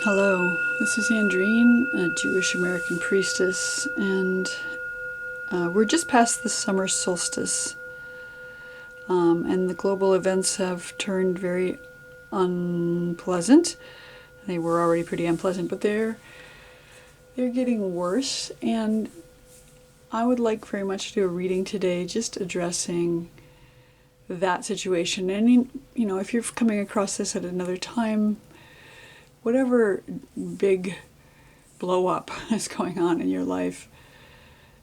Hello, this is Andrine, a Jewish American priestess, and we're just past the summer solstice, and the global events have turned very unpleasant. They were already pretty unpleasant, but they're getting worse, and I would like very much to do a reading today just addressing that situation. And if you're coming across this at another time, whatever big blow up is going on in your life,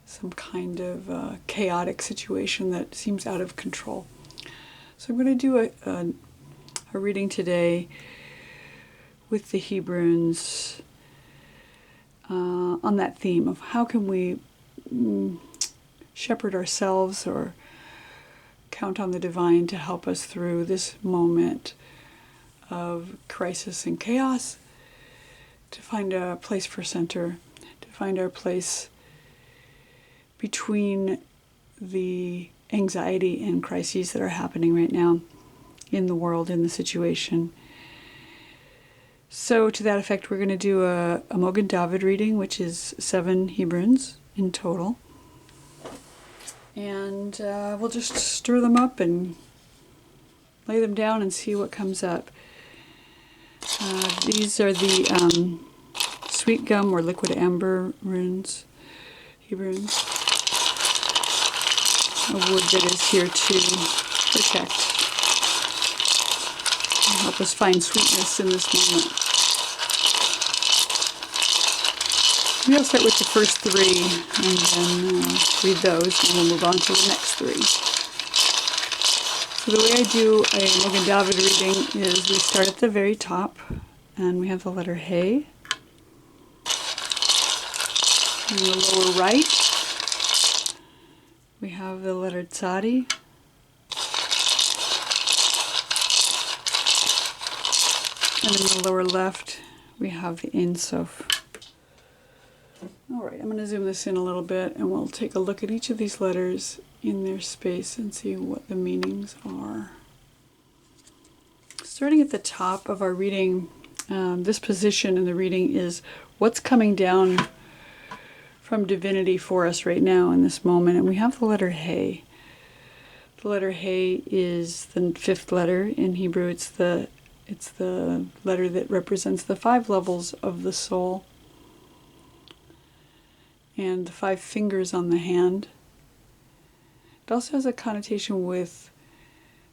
some kind of chaotic situation that seems out of control. So I'm going to do a reading today with the Hebrunes on that theme of how can we shepherd ourselves or count on the divine to help us through this moment of crisis and chaos, to find a place for center, to find our place between the anxiety and crises that are happening right now in the world, in the situation. So to that effect, we're going to do a Mogen David reading, which is 7 Hebrunes in total. And we'll just stir them up and lay them down and see what comes up. These are the sweet gum or liquid amber runes, Hebrunes, a wood that is here to protect and help us find sweetness in this moment. Maybe I'll start with the first 3 and then read those, and we'll move on to the next 3. So the way I do a Mogen David reading is we start at the very top, and we have the letter Hey. In the lower right, we have the letter Tzadi. And in the lower left, we have the Ein Sof. Alright, I'm going to zoom this in a little bit, and we'll take a look at each of these letters in their space and see what the meanings are. Starting at the top of our reading, this position in the reading is what's coming down from divinity for us right now in this moment. And we have the letter Hey. The letter Hey is the 5th letter in Hebrew. It's the letter that represents the 5 levels of the soul and the 5 fingers on the hand. It also has a connotation with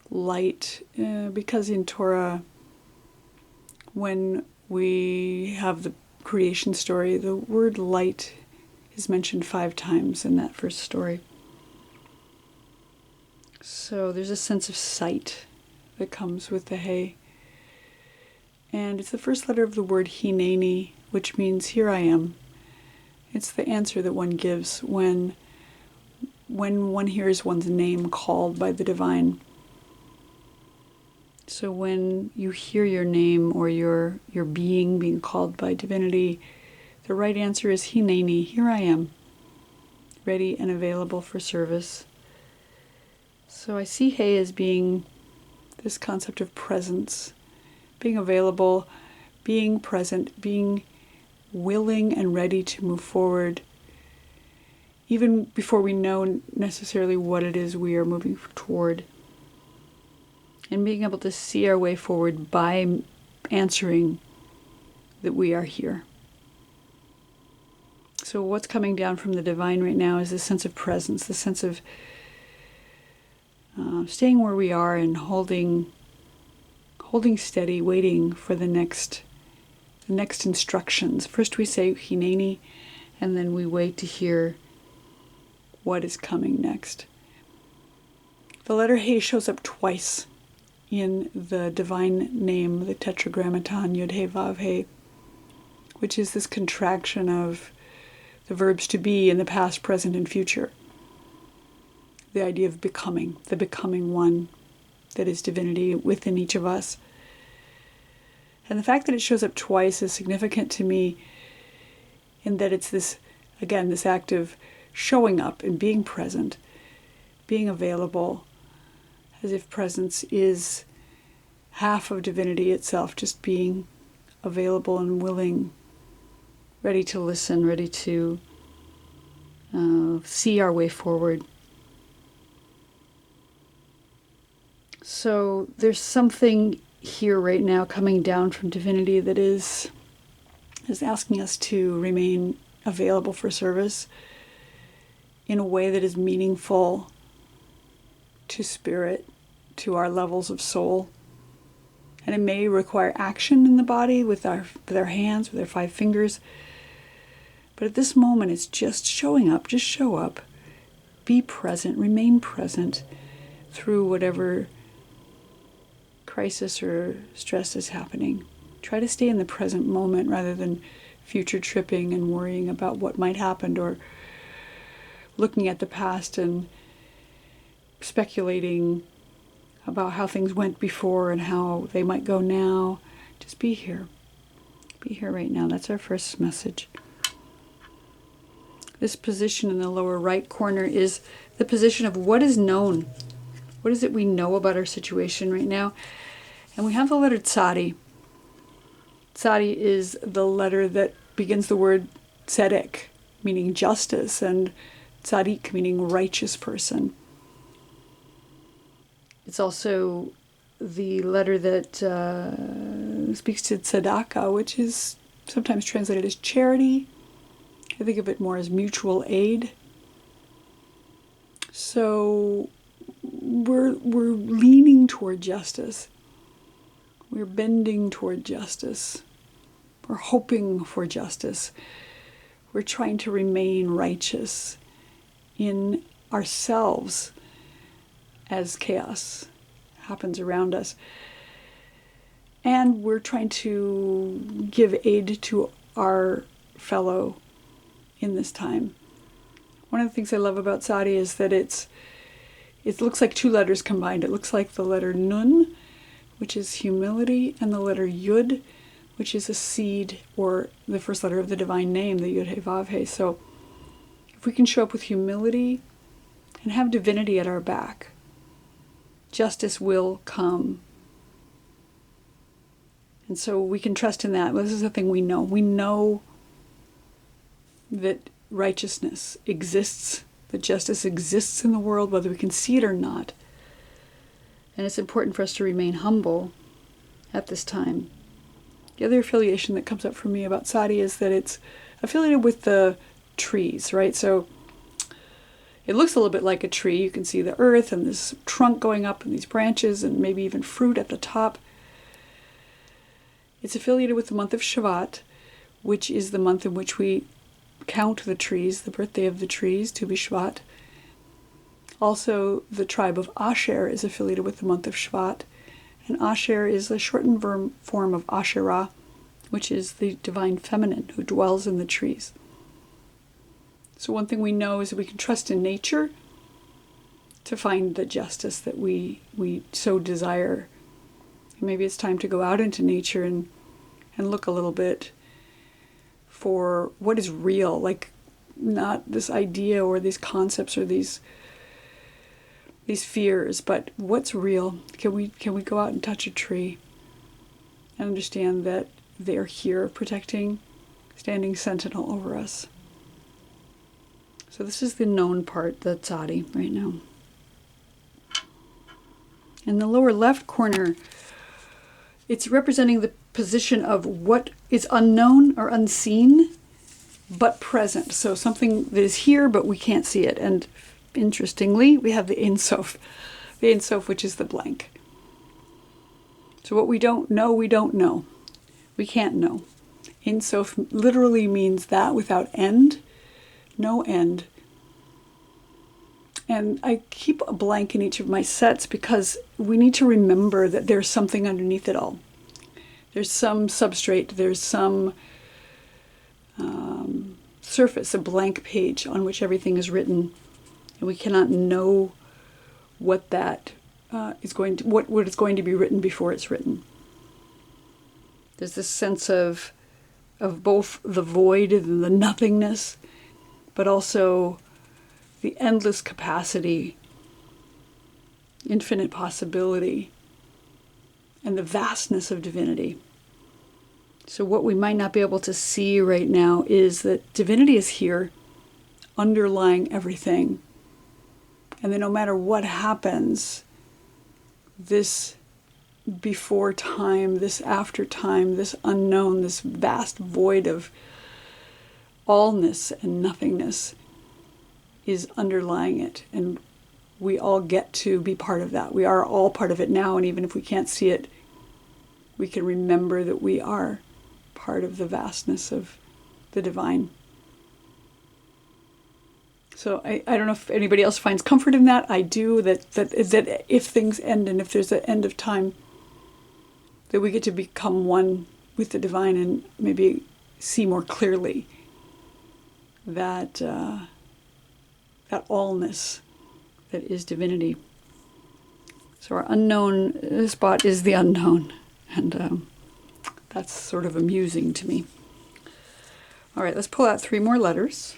light, because in Torah, when we have the creation story, the word light is mentioned 5 times in that first story. So there's a sense of sight that comes with the Hey. And it's the first letter of the word Hineni, which means here I am. It's the answer that one gives when one hears one's name called by the divine. So when you hear your name or your being called by divinity, the right answer is Hineni, here I am, ready and available for service. So I see Hey as being this concept of presence, being available, being present, being willing and ready to move forward, even before we know necessarily what it is we are moving toward. And being able to see our way forward by answering that we are here. So what's coming down from the divine right now is this sense of presence, the sense of staying where we are and holding steady, waiting for the next instructions. First we say Hineni, and then we wait to hear what is coming next. The letter Hey shows up twice in the divine name, the Tetragrammaton, Yud He Vav He, which is this contraction of the verbs to be in the past, present, and future. The idea of becoming, the becoming one that is divinity within each of us. And the fact that it shows up twice is significant to me in that it's this act of showing up and being present, being available, as if presence is half of divinity itself, just being available and willing, ready to listen, ready to see our way forward. So there's something here right now coming down from divinity that is asking us to remain available for service in a way that is meaningful to spirit, to our levels of soul. And it may require action in the body with our hands, with our 5 fingers. But at this moment, it's just showing up. Just show up. Be present. Remain present through whatever crisis or stress is happening. Try to stay in the present moment rather than future tripping and worrying about what might happen, or looking at the past and speculating about how things went before and how they might go now. Just be here. Be here right now. That's our first message. This position in the lower right corner is the position of what is known. What is it we know about our situation right now? And we have the letter Tzadi. Tzadi is the letter that begins the word tzedek, meaning justice, and tzadik, meaning righteous person. It's also the letter that speaks to tzedakah, which is sometimes translated as charity. I think of it more as mutual aid. So we're leaning toward justice. We're bending toward justice. We're hoping for justice. We're trying to remain righteous in ourselves as chaos happens around us. And we're trying to give aid to our fellow in this time. One of the things I love about Tzadi is that it looks like 2 letters combined. It looks like the letter Nun, which is humility, and the letter Yud, which is a seed, or the first letter of the divine name, the Yud He Vav He. So if we can show up with humility and have divinity at our back, justice will come. And so we can trust in that. Well, this is the thing we know. We know that righteousness exists, that justice exists in the world, whether we can see it or not. And it's important for us to remain humble at this time. The other affiliation that comes up for me about Tzadi is that it's affiliated with the trees, right? So it looks a little bit like a tree. You can see the earth and this trunk going up and these branches and maybe even fruit at the top. It's affiliated with the month of Shvat, which is the month in which we count the trees, the birthday of the trees, Tu B'Shvat. Also, the tribe of Asher is affiliated with the month of Shvat. And Asher is a shortened form of Asherah, which is the divine feminine who dwells in the trees. So one thing we know is that we can trust in nature to find the justice that we so desire. And maybe it's time to go out into nature and look a little bit for what is real, like not this idea or these concepts or these fears, but what's real. Can we go out and touch a tree and understand that they're here protecting, standing sentinel over us. So this is the known part, the Tzadi, right now. In the lower left corner, it's representing the position of what is unknown or unseen, but present. So something that is here, but we can't see it. And interestingly, we have the Ein Sof, which is the blank. So what we don't know, we don't know. We can't know. Ein Sof literally means that without end, no end. And I keep a blank in each of my sets because we need to remember that there's something underneath it all. There's some substrate, there's some surface, a blank page on which everything is written. And we cannot know what that is going to, what is going to be written before it's written. There's this sense of both the void and the nothingness, but also the endless capacity, infinite possibility, and the vastness of divinity. So what we might not be able to see right now is that divinity is here, underlying everything. And then no matter what happens, this before time, this after time, this unknown, this vast void of allness and nothingness is underlying it. And we all get to be part of that. We are all part of it now, and even if we can't see it, we can remember that we are part of the vastness of the divine. So I don't know if anybody else finds comfort in that. I do, that if things end and if there's an end of time, that we get to become one with the divine and maybe see more clearly that that allness that is divinity. So our unknown spot is the unknown, and that's sort of amusing to me. All right, let's pull out 3 more letters.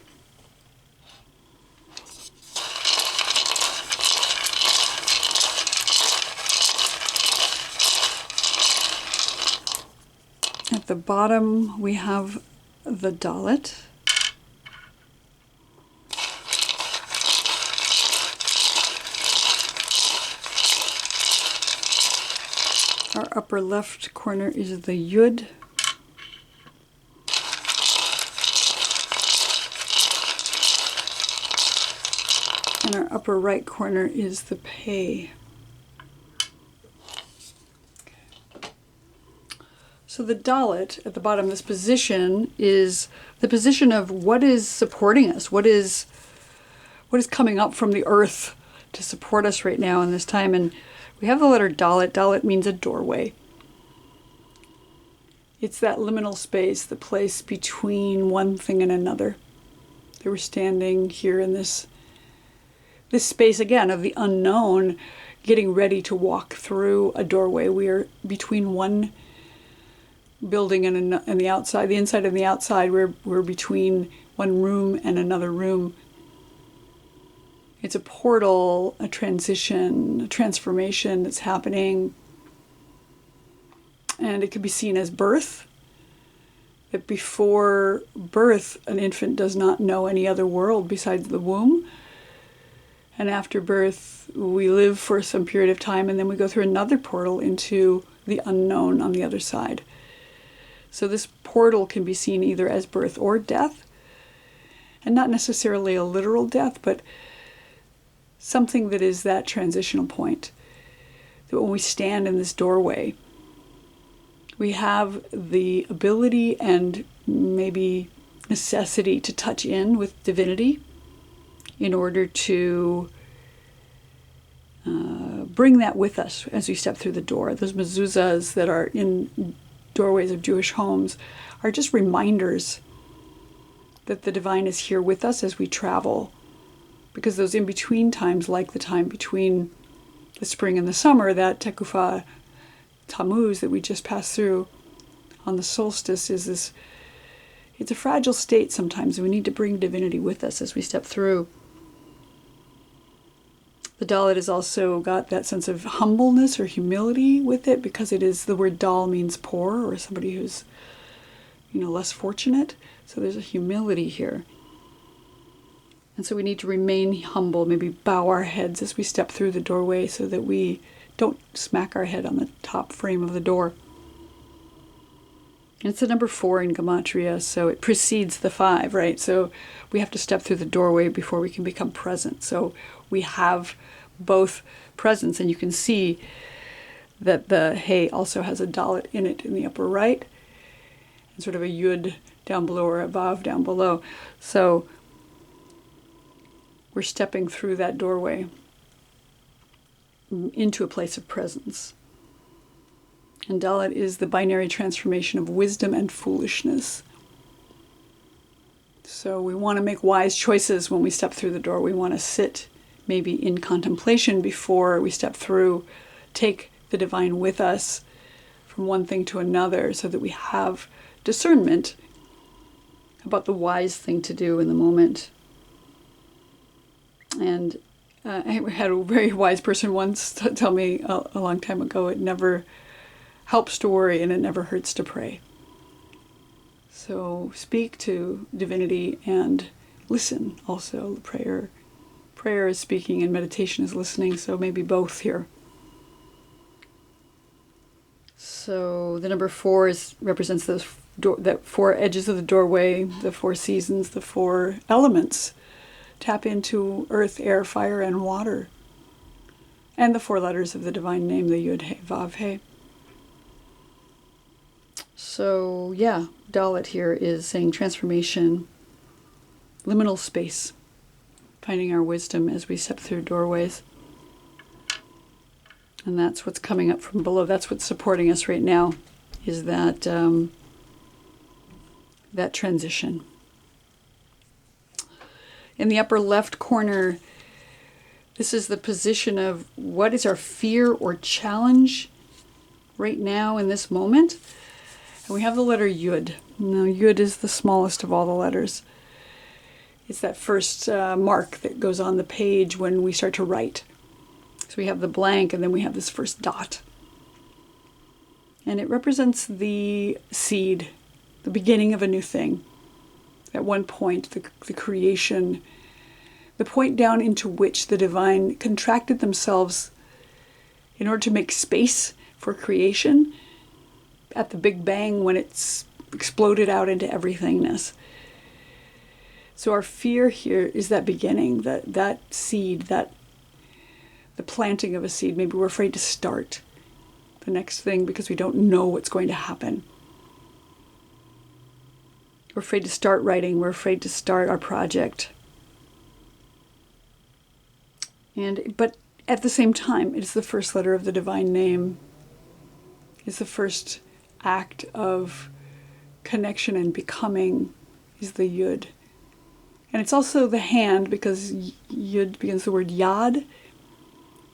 At the bottom, we have the Dalet. Our upper left corner is the Yud. And our upper right corner is the Pei. So the Dalet at the bottom, this position is the position of what is supporting us, what is coming up from the earth to support us right now in this time. And we have the letter Dalet. Dalet means a doorway. It's that liminal space, the place between one thing and another. That we're standing here in this space again of the unknown, getting ready to walk through a doorway. We are between one building and the outside, the inside and the outside. We're between one room and another room. It's a portal, a transition, a transformation that's happening. And it can be seen as birth. That before birth, an infant does not know any other world besides the womb. And after birth, we live for some period of time, and then we go through another portal into the unknown on the other side. So this portal can be seen either as birth or death, and not necessarily a literal death, but something that is that transitional point. That when we stand in this doorway, we have the ability and maybe necessity to touch in with divinity in order to bring that with us as we step through the door. Those mezuzahs that are in doorways of Jewish homes are just reminders that the divine is here with us as we travel. Because those in-between times, like the time between the spring and the summer, that Tekufa Tammuz that we just passed through on the solstice, it's a fragile state sometimes, and we need to bring divinity with us as we step through. The Dalet has also got that sense of humbleness or humility with it, because it is, the word dal means poor, or somebody who's, less fortunate. So there's a humility here. And so we need to remain humble, maybe bow our heads as we step through the doorway so that we don't smack our head on the top frame of the door. And it's the number 4 in Gematria, so it precedes the 5, right? So we have to step through the doorway before we can become present. So we have both presence, and you can see that the Hey also has a Dalet in it in the upper right, and sort of a Yud down below, or a Vav down below. So we're stepping through that doorway into a place of presence. And Dalet is the binary transformation of wisdom and foolishness. So we want to make wise choices when we step through the door. We want to sit maybe in contemplation before we step through, take the divine with us from one thing to another, so that we have discernment about the wise thing to do in the moment. And I had a very wise person once tell me a long time ago, it never helps to worry and it never hurts to pray. So speak to divinity and listen also. Prayer is speaking and meditation is listening, so maybe both here. So the number 4 represents those that 4 edges of the doorway, the 4 seasons, the 4 elements. Tap into earth, air, fire, and water. And the 4 letters of the divine name, the Yud, He, Vav, He. So yeah, Dalet here is saying transformation, liminal space, finding our wisdom as we step through doorways. And that's what's coming up from below. That's what's supporting us right now, is that that transition. In the upper left corner, this is the position of what is our fear or challenge right now in this moment. And we have the letter Yud. Now, Yud is the smallest of all the letters. It's that first mark that goes on the page when we start to write. So we have the blank, and then we have this first dot. And it represents the seed, the beginning of a new thing. At one point, the creation, the point down into which the divine contracted themselves in order to make space for creation at the Big Bang when it's exploded out into everythingness. So our fear here is that beginning, that seed, the planting of a seed. Maybe we're afraid to start the next thing because we don't know what's going to happen. We're afraid to start writing. We're afraid to start our project. But at the same time, it's the first letter of the divine name. It's the first act of connection and becoming, is the Yud. And it's also the hand, because Yud begins the word Yad.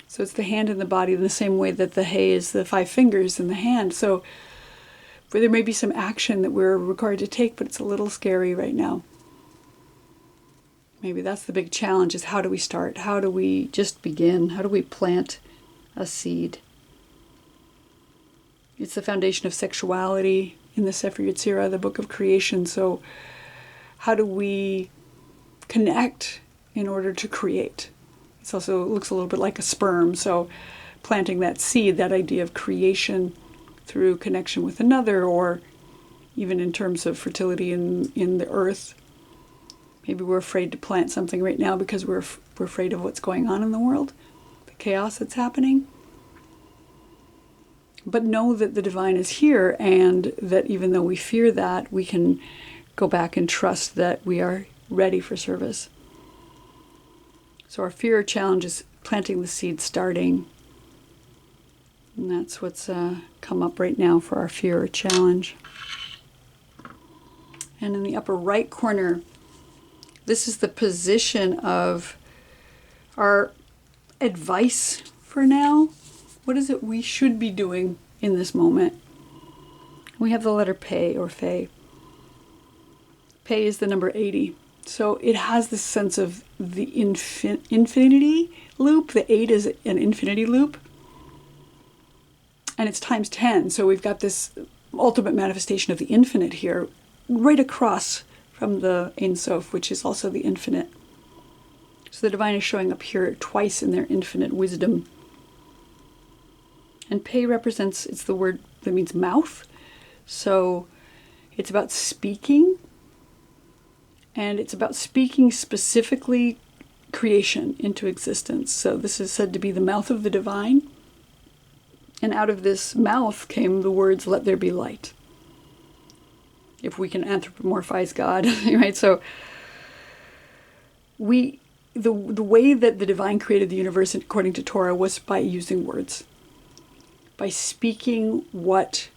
So it's the hand in the body in the same way that the He is the 5 fingers in the hand. So there may be some action that we're required to take, but it's a little scary right now. Maybe that's the big challenge, is how do we start? How do we just begin? How do we plant a seed? It's the foundation of sexuality in the Sefer Yetzirah, the book of creation. So how do we connect in order to create? It also looks a little bit like a sperm. So planting that seed, that idea of creation through connection with another, or even in terms of fertility in the earth. Maybe we're afraid to plant something right now because we're afraid of what's going on in the world, the chaos that's happening. But know that the divine is here, and that even though we fear that, we can go back and trust that we are ready for service. So our fear or challenge is planting the seed, starting. And that's what's come up right now for our fear or challenge. And in the upper right corner, this is the position of our advice for now. What is it we should be doing in this moment? We have the letter Pe or Fe. Pe is the number 80. So it has this sense of the infinity loop. The 8 is an infinity loop. And it's times 10. So we've got this ultimate manifestation of the infinite here, right across from the Ein Sof, which is also the infinite. So the divine is showing up here twice in their infinite wisdom. And Pe represents, it's the word that means mouth. So it's about speaking. And it's about speaking specifically creation into existence. So this is said to be the mouth of the divine. And out of this mouth came the words, "Let there be light." If we can anthropomorphize God, right? So the way that the divine created the universe according to Torah was by using words. By speaking what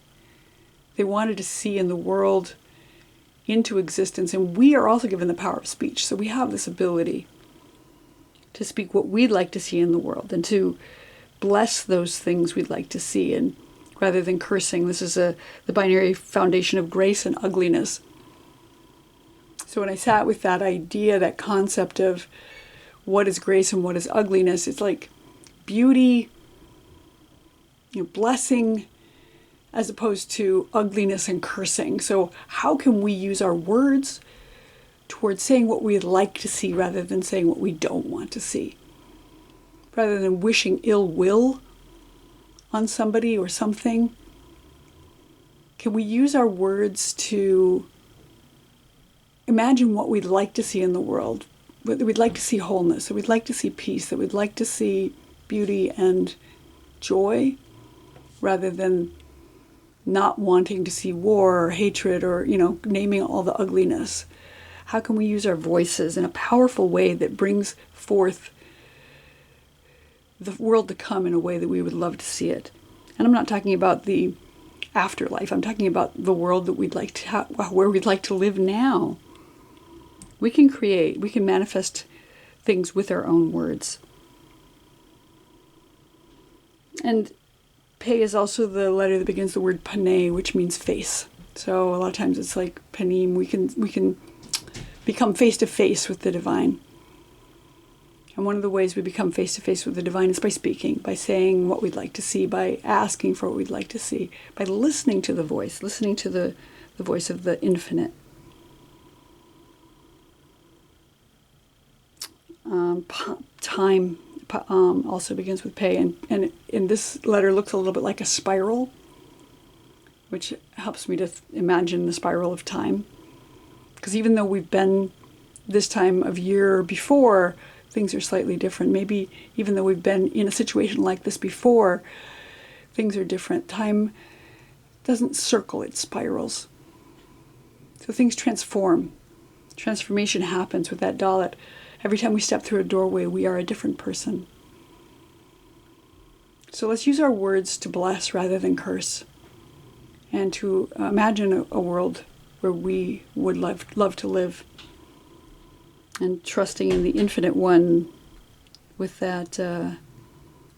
they wanted to see in the world into existence. And we are also given the power of speech. So we have this ability to speak what we'd like to see in the world and to bless those things we'd like to see, and rather than cursing. This is the binary foundation of grace and ugliness. So when I sat with that idea, that concept of what is grace and what is ugliness, it's like beauty, blessing, as opposed to ugliness and cursing. So how can we use our words towards saying what we'd like to see rather than saying what we don't want to see? Rather than wishing ill will on somebody or something, can we use our words to imagine what we'd like to see in the world? That we'd like to see wholeness, that we'd like to see peace, that we'd like to see beauty and joy, rather than not wanting to see war or hatred or, naming all the ugliness. How can we use our voices in a powerful way that brings forth the world to come in a way that we would love to see it? And I'm not talking about the afterlife. I'm talking about the world that we'd like to have, where we'd like to live now. We can create, we can manifest things with our own words. And Pe is also the letter that begins the word pane, which means face. So a lot of times it's like panim. We can become face to face with the divine. And one of the ways we become face to face with the divine is by speaking, by saying what we'd like to see, by asking for what we'd like to see, by listening to the voice, listening to the voice of the infinite. Time also begins with Pe, and in this letter looks a little bit like a spiral, which helps me to imagine the spiral of time. Because even though we've been this time of year before, things are slightly different. Maybe even though we've been in a situation like this before, things are different. Time doesn't circle, it spirals. So things transform. Transformation happens with that dalit. Every time we step through a doorway, we are a different person. So let's use our words to bless rather than curse, and to imagine a world where we would love to live, and trusting in the Infinite One with that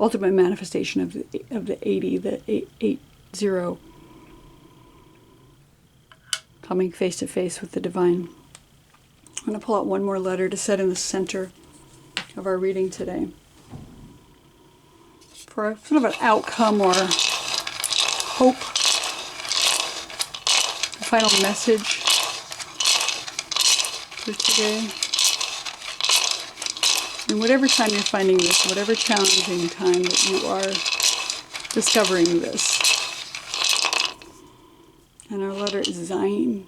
ultimate manifestation of the 80, the 880, coming face to face with the divine. I'm going to pull out one more letter to set in the center of our reading today, for a sort of an outcome or hope, a final message for today. And whatever time you're finding this, whatever challenging time that you are discovering this. And our letter is Zayin.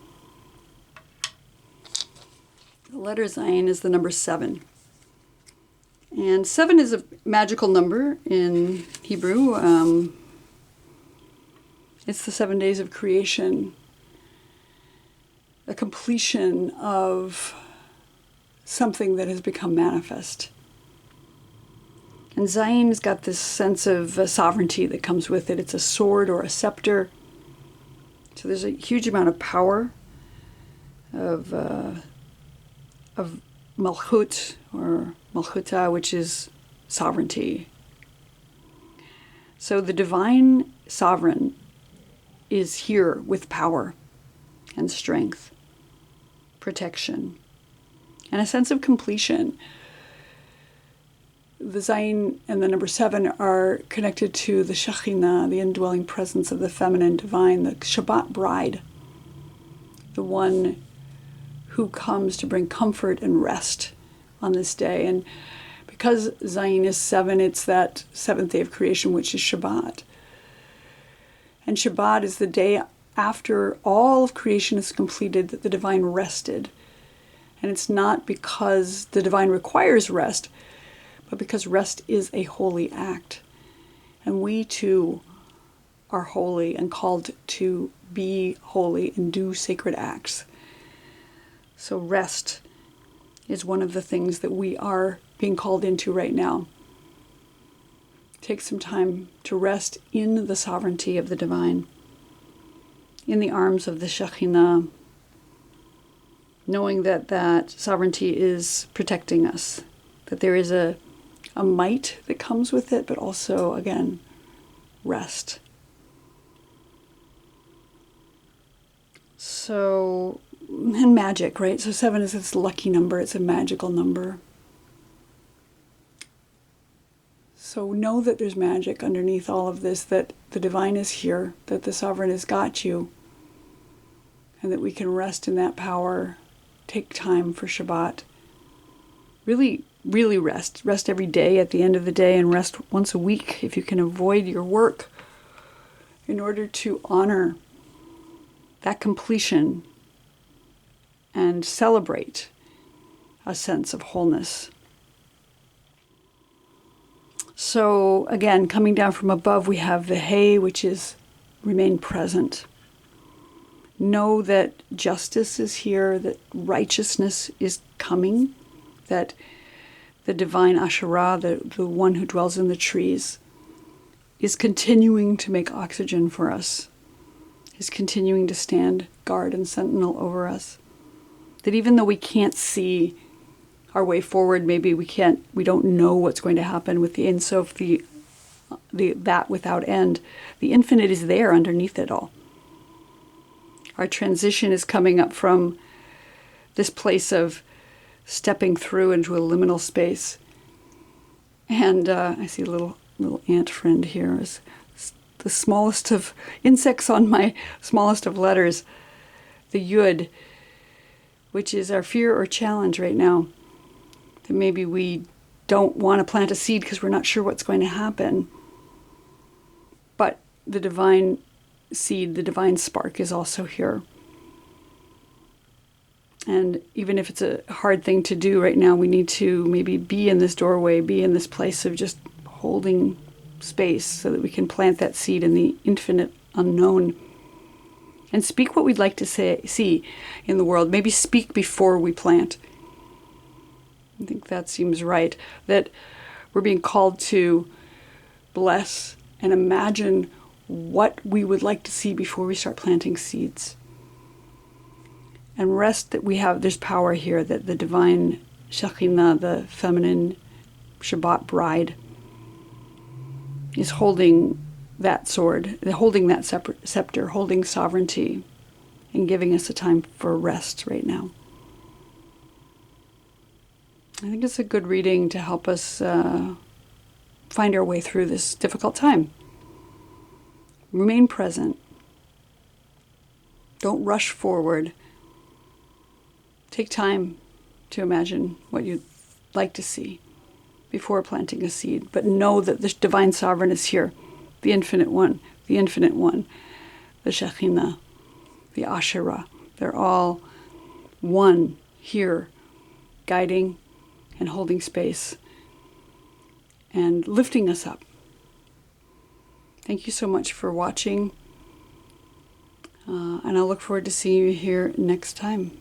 The letter Zayin is the number 7. And 7 is a magical number in Hebrew. It's the 7 days of creation, a completion of something that has become manifest. And Zayin has got this sense of sovereignty that comes with it. It's a sword or a scepter. So there's a huge amount of power, of malchut or malchuta, which is sovereignty. So the divine sovereign is here with power and strength, protection, and a sense of completion. The Zayin and the number 7 are connected to the Shekhinah, the indwelling presence of the feminine divine, the Shabbat bride, the one who comes to bring comfort and rest on this day. And because Zayin is 7, it's that 7th day of creation, which is Shabbat. And Shabbat is the day after all of creation is completed that the divine rested. And it's not because the divine requires rest, but because rest is a holy act. And we too are holy and called to be holy and do sacred acts. So rest is one of the things that we are being called into right now. Take some time to rest in the sovereignty of the divine, in the arms of the Shekhinah, knowing that that sovereignty is protecting us, that there is a might that comes with it, but also, again, rest. So, and magic, right? So 7 is this lucky number. It's a magical number. So know that there's magic underneath all of this, that the divine is here, that the sovereign has got you, and that we can rest in that power, take time for Shabbat. Really, really rest. Rest every day at the end of the day, and rest once a week if you can avoid your work, in order to honor that completion and celebrate a sense of wholeness. So again, coming down from above, we have the hay, which is remain present. Know that justice is here, that righteousness is coming, that the divine Asherah, the one who dwells in the trees, is continuing to make oxygen for us, is continuing to stand guard and sentinel over us. That even though we can't see our way forward, maybe we don't know what's going to happen with the Ein Sof, that without end, the infinite is there underneath it all. Our transition is coming up from this place of stepping through into a liminal space. And I see a little ant friend here, is the smallest of insects on my smallest of letters, the Yud, which is our fear or challenge right now. That maybe we don't want to plant a seed because we're not sure what's going to happen. But the divine seed, the divine spark is also here. And even if it's a hard thing to do right now, we need to maybe be in this doorway, be in this place of just holding space so that we can plant that seed in the infinite unknown. And speak what we'd like to see in the world. Maybe speak before we plant. I think that seems right. That we're being called to bless and imagine what we would like to see before we start planting seeds. And rest that there's power here, that the divine Shekhinah, the feminine Shabbat bride, is holding that sword, holding that scepter, holding sovereignty, and giving us a time for rest right now. I think it's a good reading to help us find our way through this difficult time. Remain present. Don't rush forward. Take time to imagine what you'd like to see before planting a seed. But know that the divine sovereign is here, the infinite one, the Shekhinah, the Asherah. They're all one here, guiding and holding space and lifting us up. Thank you so much for watching, and I look forward to seeing you here next time.